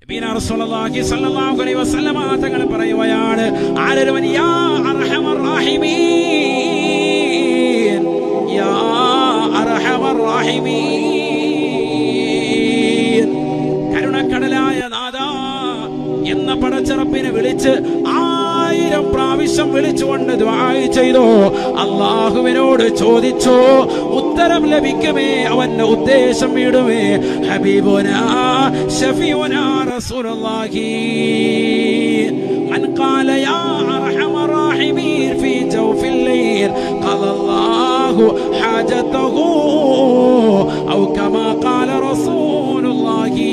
റസൂലുള്ളാഹി സ്വല്ലല്ലാഹു അലൈഹി വസല്ലമ തങ്ങൾ പറയുകയാണ്, ആരൊരുവൻ യാ അർഹമർ റഹീമീൻ, യാ അർഹമർ റഹീമീൻ, കരുണക്കടലായ നാഥാ എന്ന പടച്ചറപ്പിനെ വിളിച്ച് 1000 പ്രാവശ്യം വിളിച്ചുകൊണ്ട് ദുആ ചെയ്തു അല്ലാഹുവിനോട് ചോദിച്ചു, ഉത്തരം ലഭിക്കുമേ, അവന്റെ ഉദ്ദേശം വിടുമേ. ഹബീബുനാ ശഫീഉനാ റസൂലുള്ളാഹി മൻ ഖാല യാ അർഹമർ റഹീമീൻ ഫീ ജൗഫിൽ ലൈൽ ഖദല്ലാഹു ഹാജതഹു ഔ കമാ ഖാല റസൂലുള്ളാഹി